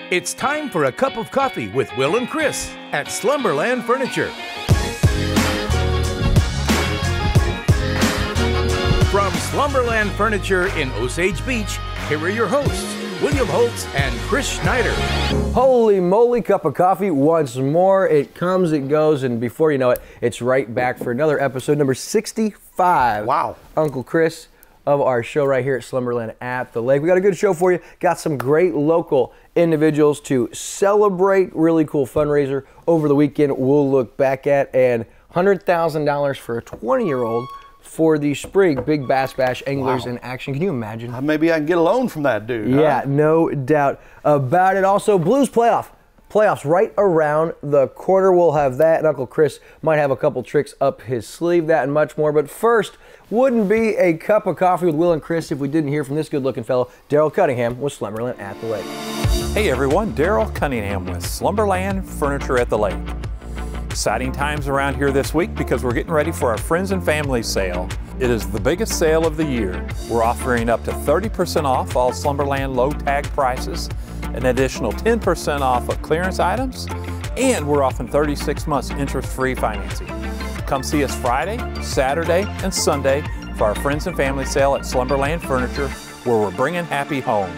It's time for a cup of coffee with Will and Chris at Slumberland Furniture. From Slumberland Furniture in Osage Beach, here are your hosts, William Holtz and Chris Schneider. Holy moly, cup of coffee once more. It comes, it goes, and before you know it, it's right back for another episode, number 65. Wow. Uncle Chris of our show right here at Slumberland at the Lake. We got a good show for you. Got some great local individuals to celebrate. Really cool fundraiser over the weekend we'll look back at, and $100,000 for a 20-year-old for the Spring Big Bass Bash Anglers in Action. Can you imagine? Maybe I can get a loan from that dude. Yeah, huh? No doubt about it. Also, Blues playoffs right around the corner. We'll have that, and Uncle Chris might have a couple tricks up his sleeve, that and much more. But first, wouldn't be a cup of coffee with Will and Chris if we didn't hear from this good-looking fellow, Daryl Cunningham with Slumberland at the Lake. Hey everyone, Daryl Cunningham with Slumberland Furniture at the Lake. Exciting times around here this week because we're getting ready for our Friends and Family sale. It is the biggest sale of the year. We're offering up to 30% off all Slumberland low tag prices, an additional 10% off of clearance items, and we're offering 36 months interest-free financing. Come see us Friday, Saturday, and Sunday for our Friends and Family sale at Slumberland Furniture, where we're bringing happy home.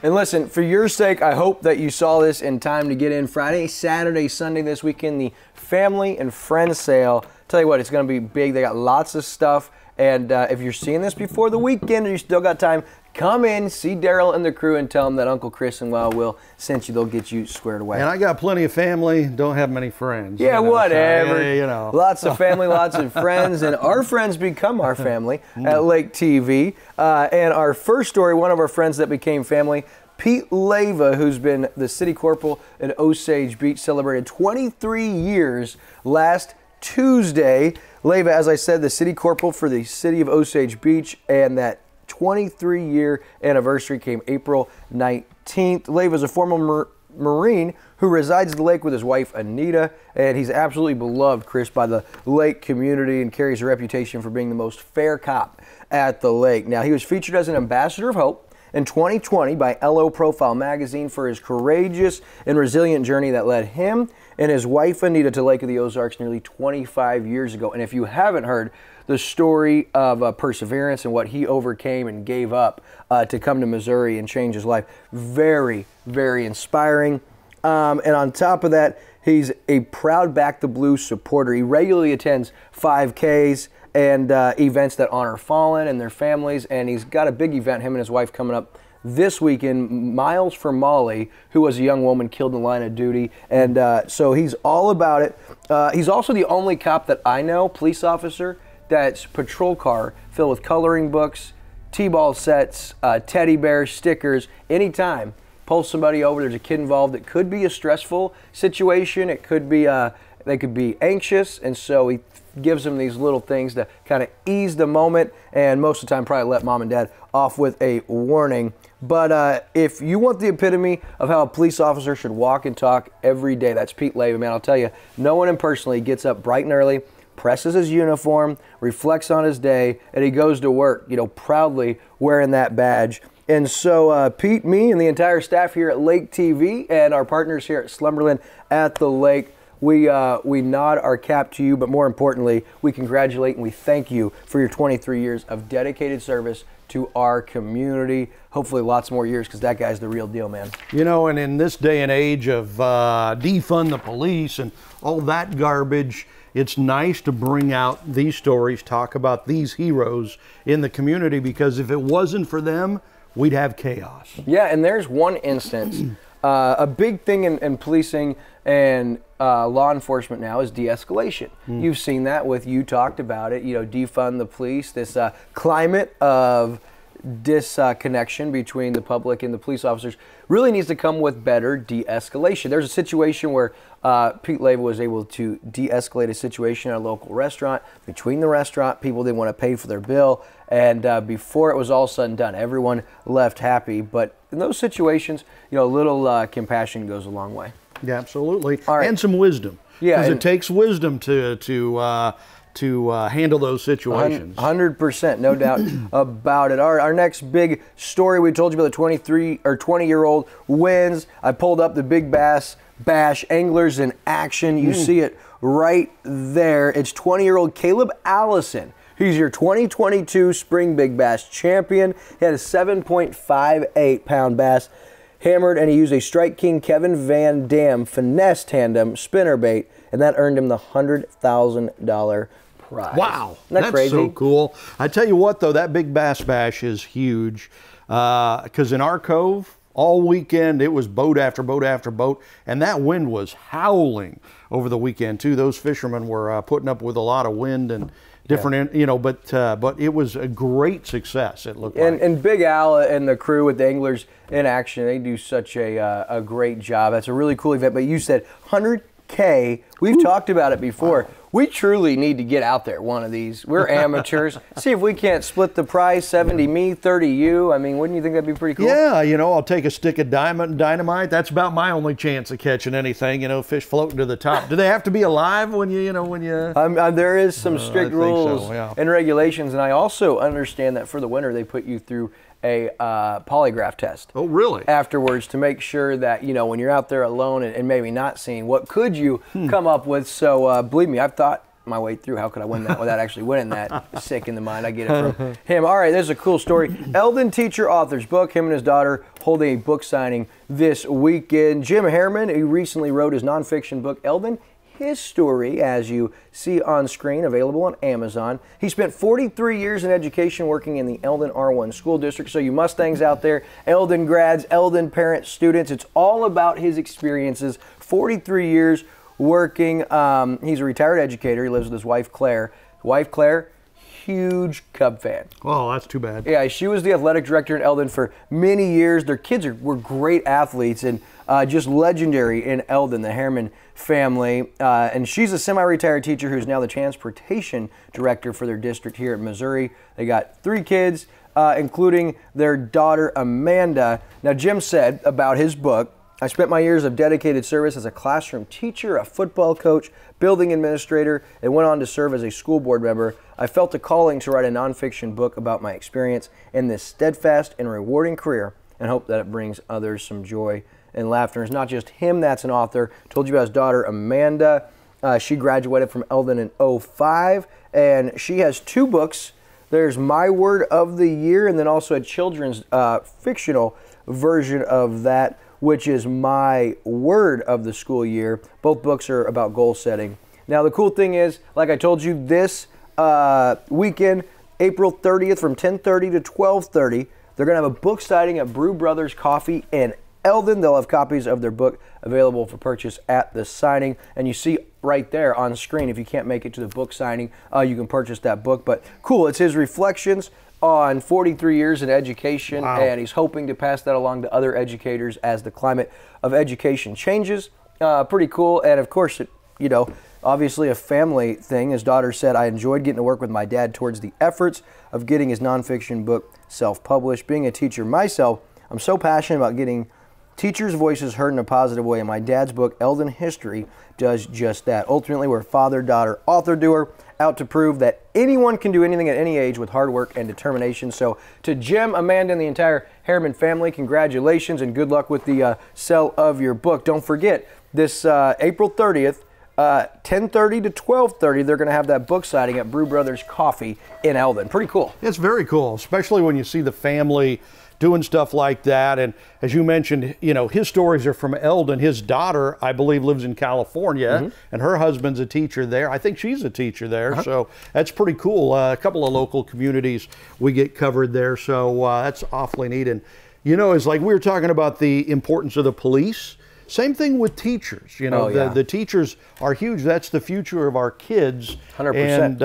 And listen, for your sake, I hope that you saw this in time to get in Friday, Saturday, Sunday this weekend, the Family and Friends sale. Tell you what, it's going to be big. They got lots of stuff. And if you're seeing this before the weekend or you still got time, come in, see Daryl and the crew, and tell them that Uncle Chris and Will sent you. They'll get you squared away. And I got plenty of family, don't have many friends. Yeah, whatever. So, you know. Lots of family, lots of friends, and our friends become our family at Lake TV. And our first story, one of our friends that became family, Pete Leva, who's been the city corporal in Osage Beach, celebrated 23 years last Tuesday. Leva, as I said, the city corporal for the city of Osage Beach, and that 23-year anniversary came April 19th. Leva is a former Marine who resides at the lake with his wife, Anita, and he's absolutely beloved, Chris, by the lake community and carries a reputation for being the most fair cop at the lake. Now, he was featured as an ambassador of hope in 2020 by LO Profile magazine for his courageous and resilient journey that led him and his wife Anita to Lake of the Ozarks nearly 25 years ago. And if you haven't heard the story of perseverance and what he overcame and gave up to come to Missouri and change his life, very, very inspiring. And on top of that, he's a proud Back the Blue supporter. He regularly attends 5Ks and events that honor fallen and their families, and he's got a big event, him and his wife, coming up this weekend, Miles for Molly, who was a young woman killed in the line of duty, and so he's all about it. He's also the only cop that I know, police officer, that's patrol car filled with coloring books, T-ball sets, teddy bears, stickers, anytime. Pull somebody over, there's a kid involved. It could be a stressful situation, it could be, they could be anxious, and so he gives them these little things to kind of ease the moment, and most of the time probably let mom and dad off with a warning. But if you want the epitome of how a police officer should walk and talk every day, that's Pete Leva, man. I'll tell you, no one impersonally gets up bright and early, presses his uniform, reflects on his day, and he goes to work, you know, proudly wearing that badge. And so Pete, me, and the entire staff here at Lake TV and our partners here at Slumberland at the Lake, we nod our cap to you, but more importantly, we congratulate and we thank you for your 23 years of dedicated service to our community. Hopefully lots more years, because that guy's the real deal, man. You know, and in this day and age of defund the police and all that garbage, it's nice to bring out these stories, talk about these heroes in the community, because if it wasn't for them, we'd have chaos. Yeah, and there's one instance. A big thing in policing and law enforcement now is de-escalation. You've seen that with, you talked about it, you know, defund the police, this climate of disconnection between the public and the police officers really needs to come with better de-escalation. There's a situation where Pete Leva was able to de-escalate a situation at a local restaurant. Between the restaurant, people didn't want to pay for their bill, and before it was all said and done, everyone left happy. But in those situations, you know, a little compassion goes a long way. Yeah, absolutely. All right. And some wisdom. Yeah, because it takes wisdom to handle those situations. 100%, no doubt about it. Our next big story, we told you about the 20-year-old wins. I pulled up the Big Bass Bash anglers in action. You see it right there. It's 20-year-old Caleb Allison. He's your 2022 Spring Big Bass champion. He had a 7.58-pound bass hammered, and he used a Strike King Kevin Van Dam finesse tandem spinnerbait, and that earned him the $100,000 prize. Wow, Isn't that that's crazy? so cool. I tell you what, though, that Big Bass Bash is huge because in our cove, all weekend, it was boat after boat after boat, and that wind was howling over the weekend, too. Those fishermen were putting up with a lot of wind and different, but it was a great success, it looked like. And Big Al and the crew with the anglers in action, they do such a great job. That's a really cool event. But you said 100K. We've talked about it before. Wow. We truly need to get out there one of these. We're amateurs. See if we can't split the prize, 70 me, 30 you. I mean, wouldn't you think that'd be pretty cool? Yeah, I'll take a stick of dynamite. That's about my only chance of catching anything, fish floating to the top. Do they have to be alive when you? There is some strict rules yeah. and regulations, and I also understand that for the winter they put you through a polygraph test. Oh, really? Afterwards, to make sure that, when you're out there alone and maybe not seeing, what could you come up with? So believe me, I've thought my way through how could I win that without actually winning that. Sick in the mind. I get it from him. All right, there's a cool story. Eldon Teacher author's book. Him and his daughter holding a book signing this weekend. Jim Harriman, he recently wrote his nonfiction book, Eldon, his story, as you see on screen, available on Amazon. He spent 43 years in education working in the Eldon R1 school district. So you Mustangs out there, Eldon grads, Eldon parents, students, it's all about his experiences. 43 years working. He's a retired educator. He lives with his wife, Claire. Huge Cub fan. Oh, that's too bad. Yeah, she was the athletic director in Eldon for many years. Their kids were great athletes and just legendary in Eldon, the Harriman family. And she's a semi-retired teacher who's now the transportation director for their district here in Missouri. They got 3 kids, including their daughter, Amanda. Now, Jim said about his book, I spent my years of dedicated service as a classroom teacher, a football coach, building administrator, and went on to serve as a school board member. I felt a calling to write a nonfiction book about my experience in this steadfast and rewarding career and hope that it brings others some joy and laughter. It's not just him that's an author. Told you about his daughter, Amanda. She graduated from Eldon in 2005, and she has 2 books. There's My Word of the Year, and then also a children's fictional version of that, which is My Word of the School Year. Both books are about goal setting. Now, the cool thing is, like I told you, this weekend, April 30th from 10:30 to 12:30, they're going to have a book signing at Brew Brothers Coffee in Eldon. They'll have copies of their book available for purchase at the signing. And you see right there on screen, if you can't make it to the book signing, you can purchase that book. But cool, it's his reflections on 43 years in education, wow. And he's hoping to pass that along to other educators as the climate of education changes. Pretty cool, and of course, obviously a family thing. His daughter said, I enjoyed getting to work with my dad towards the efforts of getting his nonfiction book self-published. Being a teacher myself, I'm so passionate about getting teachers' voices heard in a positive way, and my dad's book, Eldon History, does just that. Ultimately, we're father-daughter author duo, out to prove that anyone can do anything at any age with hard work and determination. So to Jim, Amanda, and the entire Harriman family, congratulations and good luck with the sale of your book. Don't forget, this April 30th, 10:30 to 12:30, they're going to have that book signing at Brew Brothers Coffee in Eldon. Pretty cool. It's very cool, especially when you see the family doing stuff like that. And as you mentioned, his stories are from Eldon. His daughter, I believe, lives in California, and her husband's a teacher there. I think she's a teacher there, so that's pretty cool. A couple of local communities we get covered there, so that's awfully neat. And, it's like we were talking about the importance of the police. Same thing with teachers. The teachers are huge. That's the future of our kids. 100%. And,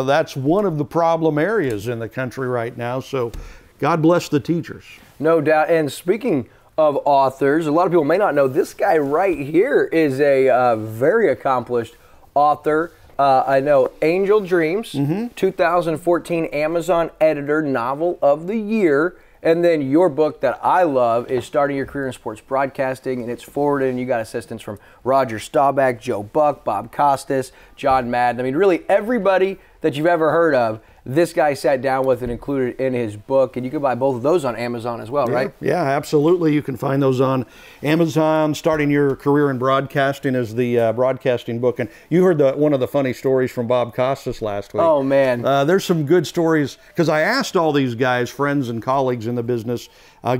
that's one of the problem areas in the country right now. So God bless the teachers. No doubt. And speaking of authors, a lot of people may not know this guy right here is a very accomplished author. I know Angel Dreams, 2014 Amazon Editor Novel of the Year. And then your book that I love is Starting Your Career in Sports Broadcasting, and it's forwarded, and you got assistance from Roger Staubach, Joe Buck, Bob Costas, John Madden. I mean, really everybody that you've ever heard of, this guy sat down with and included in his book, and you can buy both of those on Amazon as well, right? Yeah, absolutely. You can find those on Amazon. Starting Your Career in Broadcasting is the broadcasting book. And you heard one of the funny stories from Bob Costas last week. Oh, man. There's some good stories, because I asked all these guys, friends and colleagues in the business,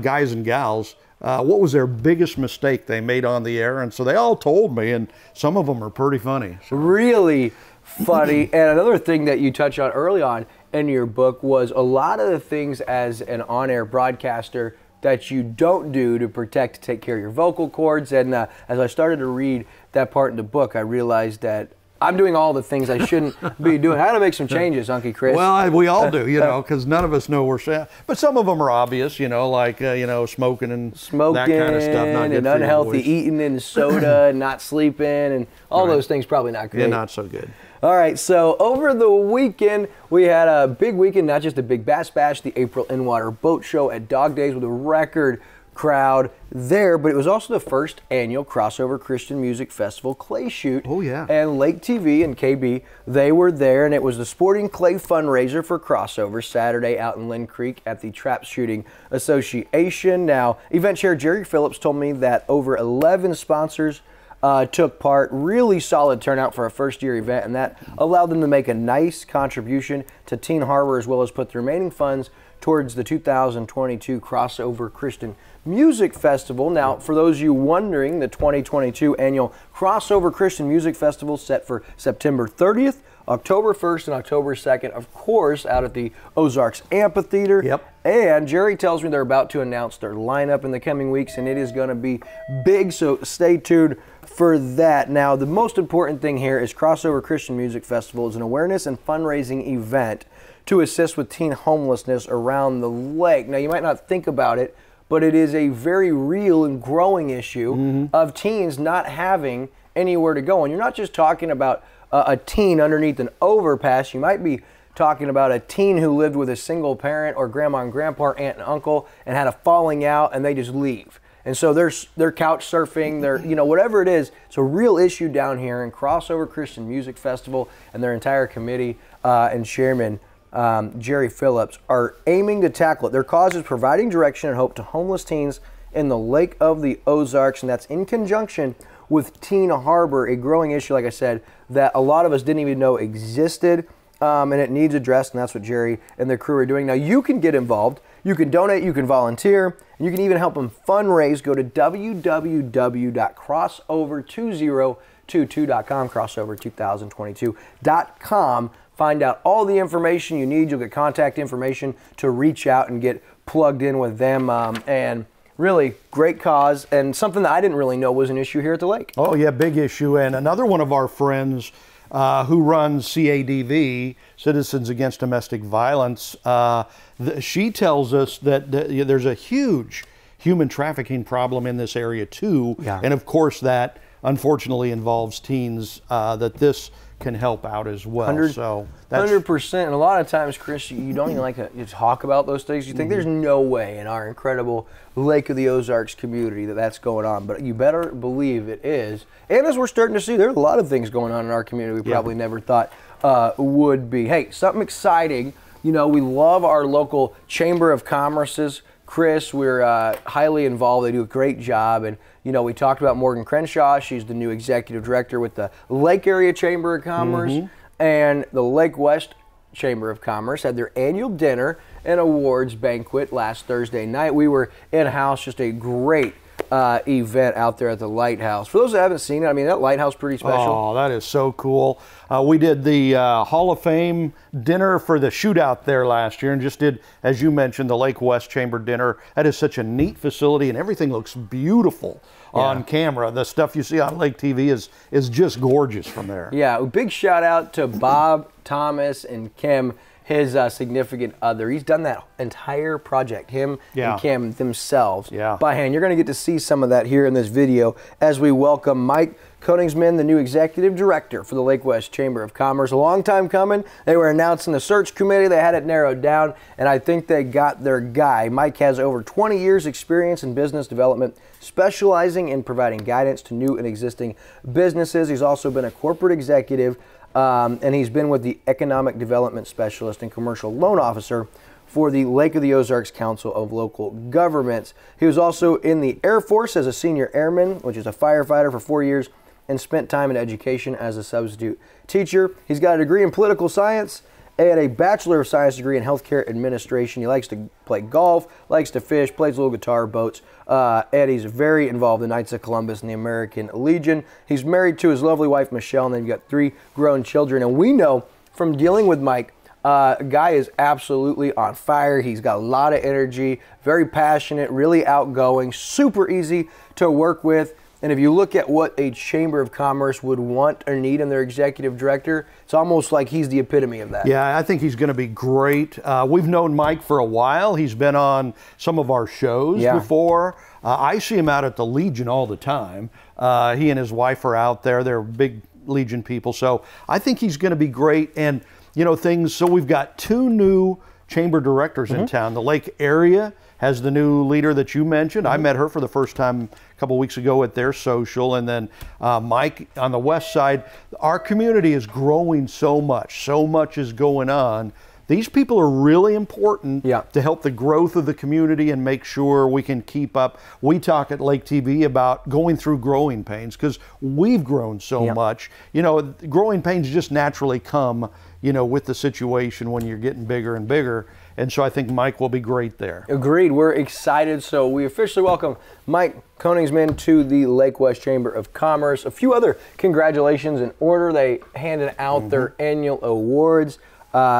guys and gals, what was their biggest mistake they made on the air? And so they all told me, and some of them are pretty funny. So. Really funny. And another thing that you touched on early on in your book was a lot of the things as an on-air broadcaster that you don't do to take care of your vocal cords. And as I started to read that part in the book, I realized that I'm doing all the things I shouldn't be doing. I got to make some changes, Unky Chris. Well, we all do, because none of us know we're. But some of them are obvious, like smoking and that kind of stuff. Not good and unhealthy eating and soda and not sleeping and all those things probably not great. Yeah, not so good. All right, so over the weekend, we had a big weekend, not just a big Bass Bash, the April In-Water Boat Show at Dog Days with a record crowd there, but it was also the first annual Crossover Christian Music Festival clay shoot. Oh, yeah. And Lake TV and KB, they were there, and it was the Sporting Clay fundraiser for Crossover Saturday out in Lynn Creek at the Trap Shooting Association. Now, event chair Jerry Phillips told me that over 11 sponsors took part. Really solid turnout for a first-year event, and that allowed them to make a nice contribution to Teen Harbor, as well as put the remaining funds towards the 2022 Crossover Christian Music Festival. Now, for those of you wondering, the 2022 annual Crossover Christian Music Festival set for September 30th, October 1st, and October 2nd, of course, out at the Ozarks Amphitheater. Yep. And Jerry tells me they're about to announce their lineup in the coming weeks, and it is going to be big, so stay tuned for that. Now, the most important thing here is Crossover Christian Music Festival is an awareness and fundraising event to assist with teen homelessness around the lake. Now, you might not think about it, but it is a very real and growing issue of teens not having anywhere to go. And you're not just talking about a teen underneath an overpass. You might be talking about a teen who lived with a single parent or grandma and grandpa, aunt and uncle, and had a falling out, and they just leave. And so they're couch surfing, they're, whatever it is. It's a real issue down here in Crossover Christian Music Festival, and their entire committee and chairman, Jerry Phillips, are aiming to tackle it. Their cause is providing direction and hope to homeless teens in the Lake of the Ozarks, and that's in conjunction with Teen Harbor, a growing issue, like I said, that a lot of us didn't even know existed, and it needs addressed, and that's what Jerry and their crew are doing. Now, you can get involved. You can donate, you can volunteer, and you can even help them fundraise. Go to www.crossover2022.com, crossover2022.com. Find out all the information you need. You'll get contact information to reach out and get plugged in with them. And really great cause, and something that I didn't really know was an issue here at the lake. Oh, yeah, big issue. And another one of our friends who runs CADV, Citizens Against Domestic Violence, she tells us that there's a huge human trafficking problem in this area too. Yeah. And of course that unfortunately involves teens, that this can help out as well. So that's 100%. And a lot of times, Chris, you don't even like to talk about those things. You think there's no way in our incredible Lake of the Ozarks community that that's going on, but you better believe it is. And as we're starting to see, there are a lot of things going on in our community we probably never thought would be. Hey, something exciting. We love our local Chamber of Commerce's. Chris, we're highly involved. They do a great job. And, we talked about Morgan Crenshaw. She's the new executive director with the Lake Area Chamber of Commerce. And the Lake West Chamber of Commerce had their annual dinner and awards banquet last Thursday night. We were in-house, just a great event out there at the lighthouse. For those that haven't seen it, that lighthouse pretty special. Oh, that is so cool. We did the Hall of Fame dinner for the shootout there last year, and just did, as you mentioned, the Lake West Chamber dinner. That is such a neat facility, and everything looks beautiful on camera. The stuff you see on Lake TV is just gorgeous from there. Yeah, a big shout out to Bob, Thomas, and Kim his significant other. He's done that entire project, him and Kim themselves, by hand. You're going to get to see some of that here in this video as we welcome Mike Codingsman, the new executive director for the Lake West Chamber of Commerce. A long time coming. They were announcing the search committee. They had it narrowed down, and I think they got their guy. Mike has over 20 years experience in business development, specializing in providing guidance to new and existing businesses. He's also been a corporate executive, and he's been with the Economic Development Specialist and Commercial Loan Officer for the Lake of the Ozarks Council of Local Governments. He was also in the Air Force as a senior airman, which is a firefighter, for 4 years, and spent time in education as a substitute teacher. He's got a degree in political science and a Bachelor of Science degree in healthcare administration. He likes to play golf, likes to fish, plays a little guitar, boats, and he's very involved in Knights of Columbus and the American Legion. He's married to his lovely wife, Michelle, and they've got 3 grown children. And we know from dealing with Mike, guy is absolutely on fire. He's got a lot of energy, very passionate, really outgoing, super easy to work with. And if you look at what a Chamber of Commerce would want or need in their executive director, it's almost like he's the epitome of that. Yeah, I think he's going to be great. We've known Mike for a while. He's been on some of our shows before. I see him out at the Legion all the time. He and his wife are out there. They're big Legion people. So I think he's going to be great. And, you know, so we've got 2 new chamber directors in town. The Lake area has the new leader that you mentioned. I met her for the first time a couple weeks ago at their social. And then Mike on the west side. Our community is growing so much. So much is going on. These people are really important to help the growth of the community and make sure we can keep up. We talk at Lake TV about going through growing pains because we've grown so much. You know, growing pains just naturally come, you know, with the situation when you're getting bigger and bigger. And so I think Mike will be great there. Agreed. We're excited. So we officially welcome Mike Codingsman to the Lake West Chamber of Commerce. A few other congratulations in order. They handed out their annual awards.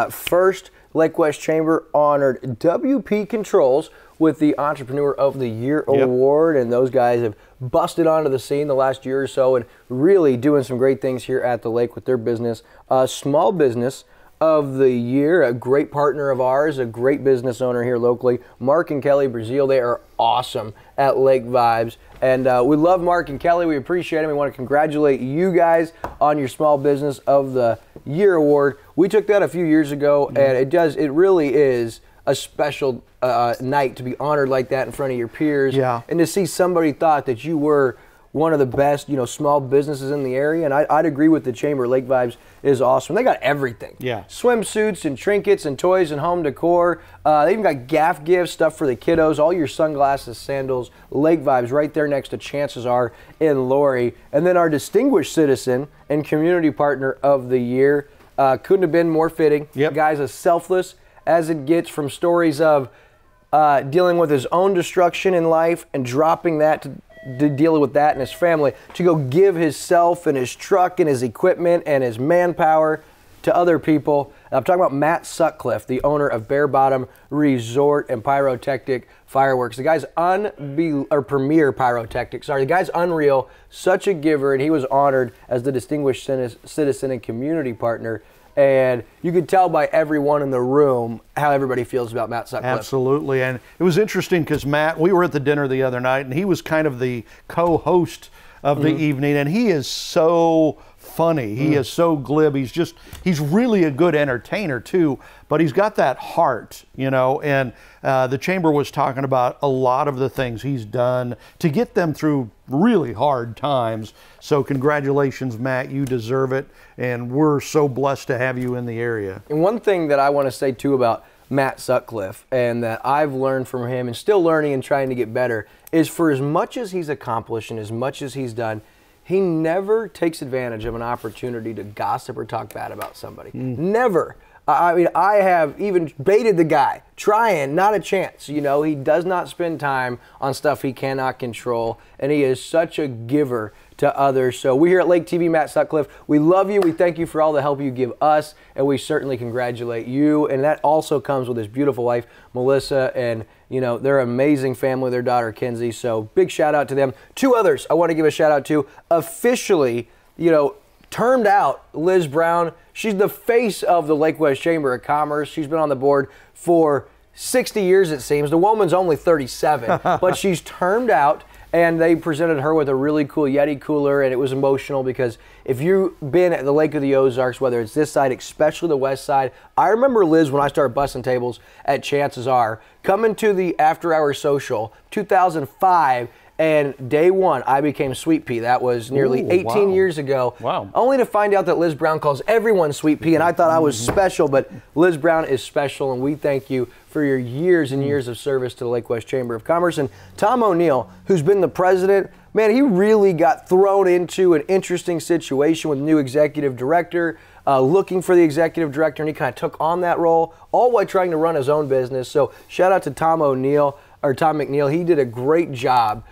First, Lake West Chamber honored WP Controls with the Entrepreneur of the Year Award. And those guys have busted onto the scene the last year or so and really doing some great things here at the lake with their business. Small Business of the Year, a great partner of ours, a great business owner here locally, Mark and Kelly Brazil. They are awesome at Lake Vibes. And we love Mark and Kelly. We appreciate them. We want to congratulate you guys on your Small Business of the Year Award. We took that a few years ago, and it really is a special night to be honored like that in front of your peers. And to see somebody thought that you were one of the best, you know, small businesses in the area. And I'd agree with the Chamber. Lake Vibes is awesome. They got everything. Swimsuits and trinkets and toys and home decor. They even got gaff gifts, stuff for the kiddos, all your sunglasses, sandals. Lake Vibes right there next to Chances Are in Laurie. And then our Distinguished Citizen and Community Partner of the Year. Couldn't have been more fitting. Guy's as selfless as it gets, from stories of dealing with his own destruction in life and dropping that to deal with that and his family, to go give himself and his truck and his equipment and his manpower to other people. I'm talking about Matt Sutcliffe, the owner of Bear Bottom Resort and Pyrotechnic Fireworks. The guy's Premier Pyrotechnic. Sorry, the guy's unreal, such a giver, and he was honored as the Distinguished Citizen and Community Partner. And you could tell by everyone in the room how everybody feels about Matt Sutcliffe. Absolutely. And it was interesting because Matt, we were at the dinner the other night, and he was kind of the co-host of the evening, and he is so funny. He is so glib. He's really a good entertainer too, but he's got that heart, you know, and the Chamber was talking about a lot of the things he's done to get them through really hard times. So congratulations, Matt, you deserve it. And we're so blessed to have you in the area. And one thing that I want to say too about Matt Sutcliffe, and that I've learned from him and still learning and trying to get better, is for as much as he's accomplished and as much as he's done, he never takes advantage of an opportunity to gossip or talk bad about somebody. Never. I mean, I have even baited the guy, trying, not a chance. You know, he does not spend time on stuff he cannot control, and he is such a giver to others. So we here at Lake TV, Matt Sutcliffe, we love you. We thank you for all the help you give us, and we certainly congratulate you. And that also comes with his beautiful wife, Melissa, and you know, they're an amazing family, their daughter, Kenzie. So big shout out to them. 2 others I want to give a shout out to. Officially, you know, termed out Liz Brown. She's the face of the Lake West Chamber of Commerce. She's been on the board for 60 years, it seems. The woman's only 37, but she's termed out, and they presented her with a really cool Yeti cooler, and it was emotional because if you've been at the Lake of the Ozarks, whether it's this side, especially the west side, I remember, Liz, when I started bussing tables at Chances Are, coming to the after-hour social, 2005, and day one, I became Sweet Pea. That was nearly 18 years ago. Wow. Only to find out that Liz Brown calls everyone Sweet Pea, and I thought I was special, but Liz Brown is special, and we thank you for your years and years of service to the Lake West Chamber of Commerce. And Tom O'Neill, who's been the president, man, he really got thrown into an interesting situation with new executive director, looking for the executive director, and he kind of took on that role, all while trying to run his own business. So shout out to Tom McNeil. He did a great job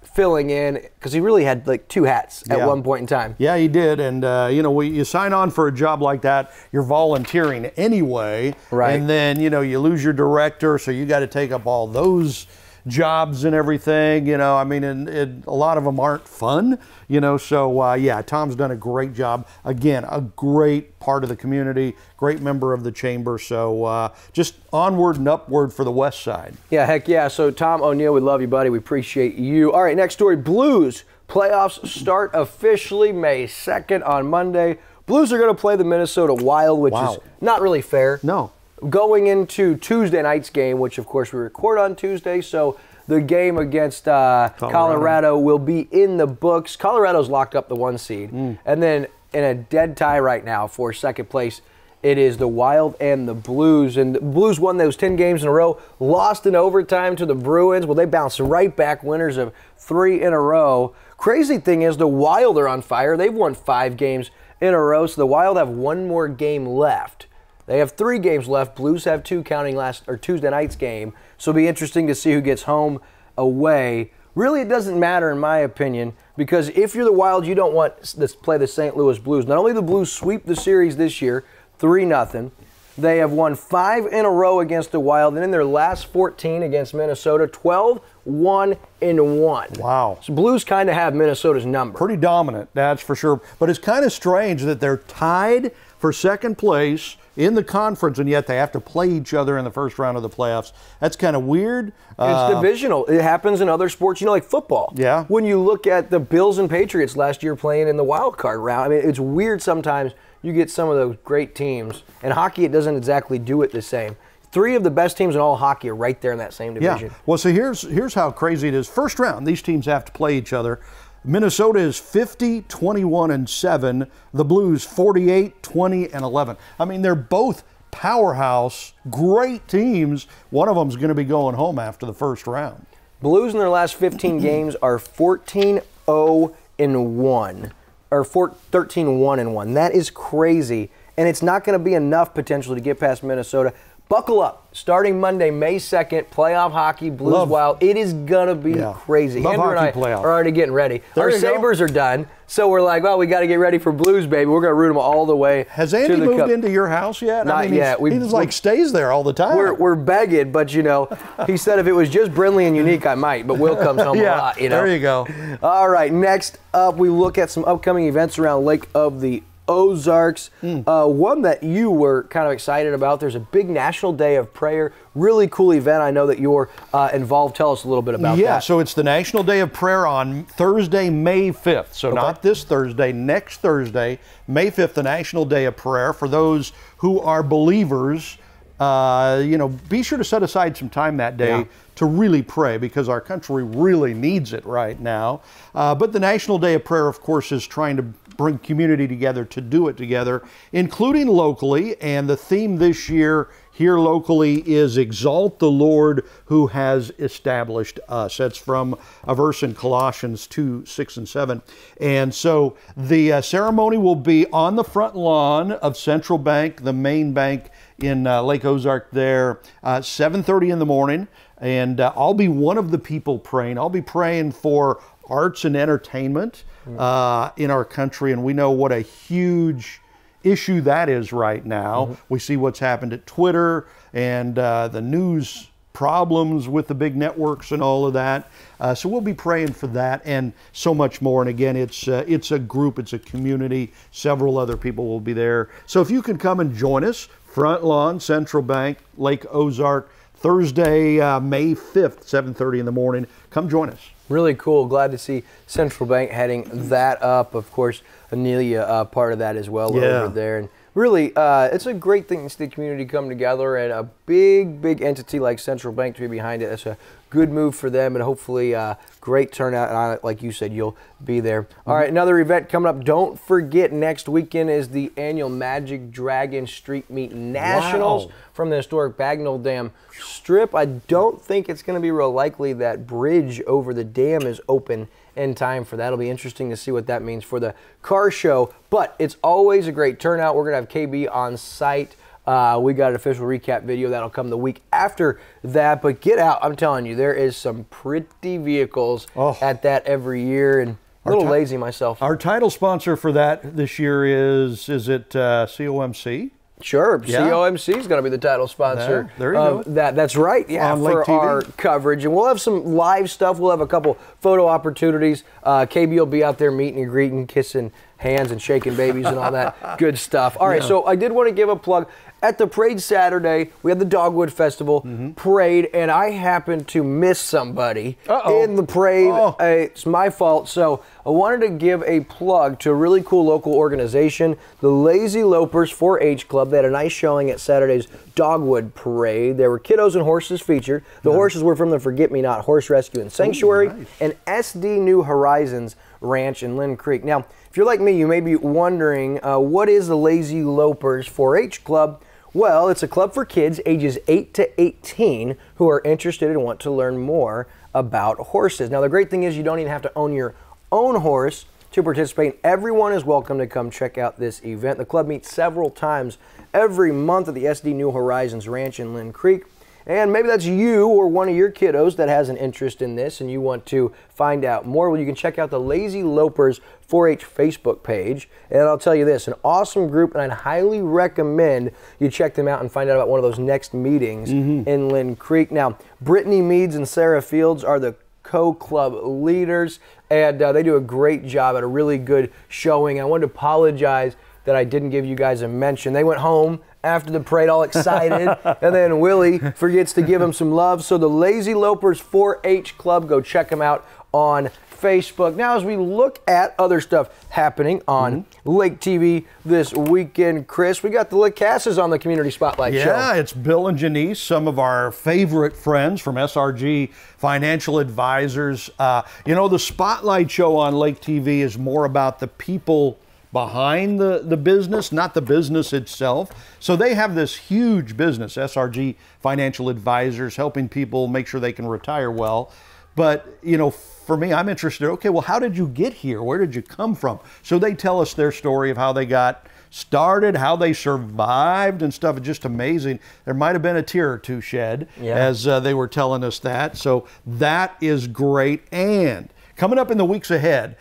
filling in, because he really had like two hats at one point in time. Yeah, he did. And, you sign on for a job like that, you're volunteering anyway. Right. And then, you lose your director, so you got to take up all those jobs and everything, and a lot of them aren't fun, so Tom's done a great job. Again, a great part of the community, great member of the chamber, so just onward and upward for the west side. Yeah, heck yeah. So Tom O'Neill, we love you, buddy. We appreciate you. All right, next story. Blues playoffs start officially May 2nd on Monday. Blues are going to play the Minnesota Wild, which is not really fair. No. Going into Tuesday night's game, which of course we record on Tuesday, so the game against Colorado will be in the books. Colorado's locked up the 1 seed. And then in a dead tie right now for second place, it is the Wild and the Blues. And the Blues won those 10 games in a row, lost in overtime to the Bruins. Well, they bounced right back, winners of 3 in a row. Crazy thing is the Wild are on fire. They've won 5 games in a row, so the Wild have 1 more game left. They have 3 games left. Blues have 2 counting Tuesday night's game. So it'll be interesting to see who gets home away. Really, it doesn't matter in my opinion, because if you're the Wild, you don't want to play the St. Louis Blues. Not only the Blues sweep the series this year, 3-0. They have won 5 in a row against the Wild, and in their last 14 against Minnesota, 12-1-1. Wow. So Blues kind of have Minnesota's number. Pretty dominant, that's for sure. But it's kind of strange that they're tied for second place in the conference, and yet they have to play each other in the first round of the playoffs. That's kind of weird. It's divisional. It happens in other sports, like football. Yeah. When you look at the Bills and Patriots last year playing in the wild card round, I mean, it's weird sometimes you get some of those great teams. In hockey, it doesn't exactly do it the same. 3 of the best teams in all hockey are right there in that same division. Yeah. Well, so here's how crazy it is. First round, these teams have to play each other. Minnesota is 50-21-7. The Blues 48-20-11. I mean, they're both powerhouse, great teams. One of them's going to be going home after the first round. Blues in their last 15 games are 14-0-1 or 13-1-1. That is crazy, and it's not going to be enough potentially to get past Minnesota. Buckle up. Starting Monday, May 2nd, playoff hockey, Blues Wild. It is going to be crazy. Love Andrew and I playoff. are already getting ready. There Our you go. Sabres are done, so we're like, well, we got to get ready for Blues, baby. We're going to root them all the way. Has Andy to the moved cup. into your house yet? Not yet. He just stays there all the time. We're begging, but he said if it was just Brindley and Unique, I might. But Will comes home a lot. There you go. All right. Next up, we look at some upcoming events around Lake of the Ozarks. One that you were kind of excited about. There's a big National Day of Prayer. Really cool event. I know that you're involved. Tell us a little bit about that. Yeah, so it's the National Day of Prayer on Thursday, May 5th. So not this Thursday, next Thursday, May 5th, the National Day of Prayer. For those who are believers, be sure to set aside some time that day to really pray, because our country really needs it right now. But the National Day of Prayer, of course, is trying to bring community together to do it together, including locally. And the theme this year here locally is Exalt the Lord who has established us. That's from a verse in Colossians 2:6-7. And so the ceremony will be on the front lawn of Central Bank, the main bank in Lake Ozark there, 7:30 in the morning. And I'll be one of the people praying. I'll be praying for arts and entertainment in our country, and we know what a huge issue that is right now. We see what's happened at Twitter and the news problems with the big networks and all of that. So we'll be praying for that and so much more. And again, it's a group, it's a community. Several other people will be there. So if you can come and join us, Front Lawn, Central Bank, Lake Ozark, Thursday, May 5th, 7:30 in the morning. Come join us. Really cool. Glad to see Central Bank heading that up. Of course, Anelia part of that as well over there. And really, it's a great thing to see the community come together and a big entity like Central Bank to be behind it. That's a good move for them, and hopefully great turnout on it. Like you said, you'll be there. All right, another event coming up. Don't forget, next weekend is the annual Magic Dragon Street Meet Nationals from the historic Bagnell Dam Strip. I don't think it's going to be real likely that bridge over the dam is open in time for that. It'll be interesting to see what that means for the car show, but it's always a great turnout. We're going to have KB on site. We got an official recap video that'll come the week after that, but get out. I'm telling you, there is some pretty vehicles at that every year, and a little lazy myself. Our title sponsor for that this year is it COMC? Sure, COMC is going to be the title sponsor there you go. that. That's right, for our coverage. And we'll have some live stuff. We'll have a couple photo opportunities. KB will be out there meeting and greeting, kissing hands and shaking babies and all that good stuff. All right, so I did want to give a plug. At the parade Saturday, we had the Dogwood Festival parade, and I happened to miss somebody in the parade. It's my fault. So I wanted to give a plug to a really cool local organization, the Lazy Lopers 4-H Club. They had a nice showing at Saturday's Dogwood Parade. There were kiddos and horses featured. The horses were from the Forget-Me-Not Horse Rescue and Sanctuary and SD New Horizons Ranch in Lynn Creek. Now, if you're like me, you may be wondering, what is the Lazy Lopers 4-H Club? Well, it's a club for kids ages 8 to 18 who are interested and want to learn more about horses. Now, the great thing is you don't even have to own your own horse to participate. Everyone is welcome to come check out this event. The club meets several times every month at the SD New Horizons Ranch in Lynn Creek. And maybe that's you or one of your kiddos that has an interest in this and you want to find out more. Well, you can check out the Lazy Lopers 4-H Facebook page. And I'll tell you this, an awesome group, and I'd highly recommend you check them out and find out about one of those next meetings in Lynn Creek. Now, Brittany Meads and Sarah Fields are the co-club leaders, and they do a great job at a really good showing. I wanted to apologize that I didn't give you guys a mention. They went home after the parade all excited, and then Willie forgets to give them some love. So the Lazy Lopers 4-H Club, go check them out on Facebook. Now, as we look at other stuff happening on Lake TV this weekend, Chris, we got the Lacasses on the Community Spotlight Show. Yeah, it's Bill and Janice, some of our favorite friends from SRG Financial Advisors. You know, the Spotlight Show on Lake TV is more about the people behind the business, not the business itself. So they have this huge business, SRG Financial Advisors, helping people make sure they can retire well. But, you know, for me, I'm interested, okay, well, how did you get here? Where did you come from? So they tell us their story of how they got started, how they survived and stuff. It's just amazing. There might have been a tear or two shed as they were telling us that. So that is great. And coming up in the weeks ahead,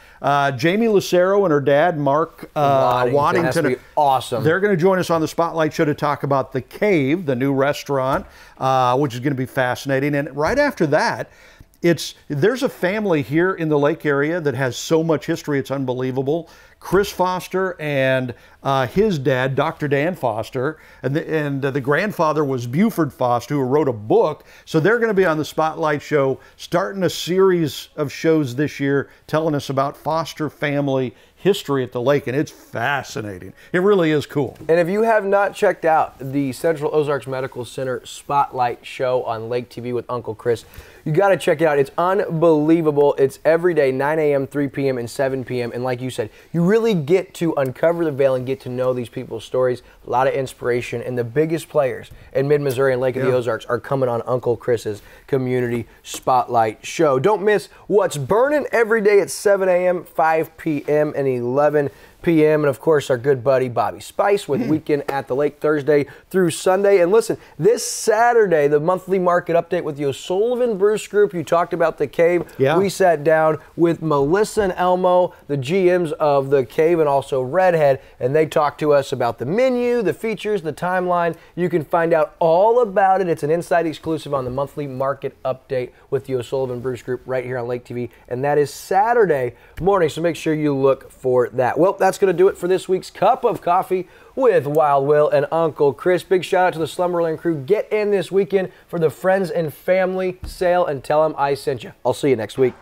Jamie Lucero and her dad, Mark Waddington. That's gonna be awesome. They're going to join us on the Spotlight Show to talk about The Cave, the new restaurant, which is going to be fascinating. And right after that, there's a family here in the Lake area that has so much history, it's unbelievable. Chris Foster and his dad, Dr. Dan Foster, and the grandfather was Buford Foster, who wrote a book. So they're going to be on the Spotlight Show, starting a series of shows this year, telling us about Foster family history at the lake, and it's fascinating. It really is cool. And if you have not checked out the Central Ozarks Medical Center Spotlight Show on Lake TV with Uncle Chris, you got to check it out. It's unbelievable. It's every day, 9 a.m., 3 p.m., and 7 p.m. And like you said, you really get to uncover the veil and get to know these people's stories. A lot of inspiration. And the biggest players in mid-Missouri and Lake of the Ozarks are coming on Uncle Chris's Community Spotlight Show. Don't miss What's Burning every day at 7 a.m., 5 p.m., and 11 p.m. And, of course, our good buddy Bobby Spice with Weekend at the Lake Thursday through Sunday. And listen, this Saturday, the monthly market update with the O'Sullivan Bruce Group. You talked about the Cave. Yeah. We sat down with Melissa and Elmo, the GMs of the Cave and also Redhead, and they talked to us about the menu, the features, the timeline. You can find out all about it. It's an inside exclusive on the monthly market update with the O'Sullivan Bruce Group right here on Lake TV, and that is Saturday morning, so make sure you look for that. Well, that's going to do it for this week's Cup of Coffee with Wild Will and Uncle Chris. Big shout out to the Slumberland crew. Get in this weekend for the Friends and Family sale and tell them I sent you. I'll see you next week.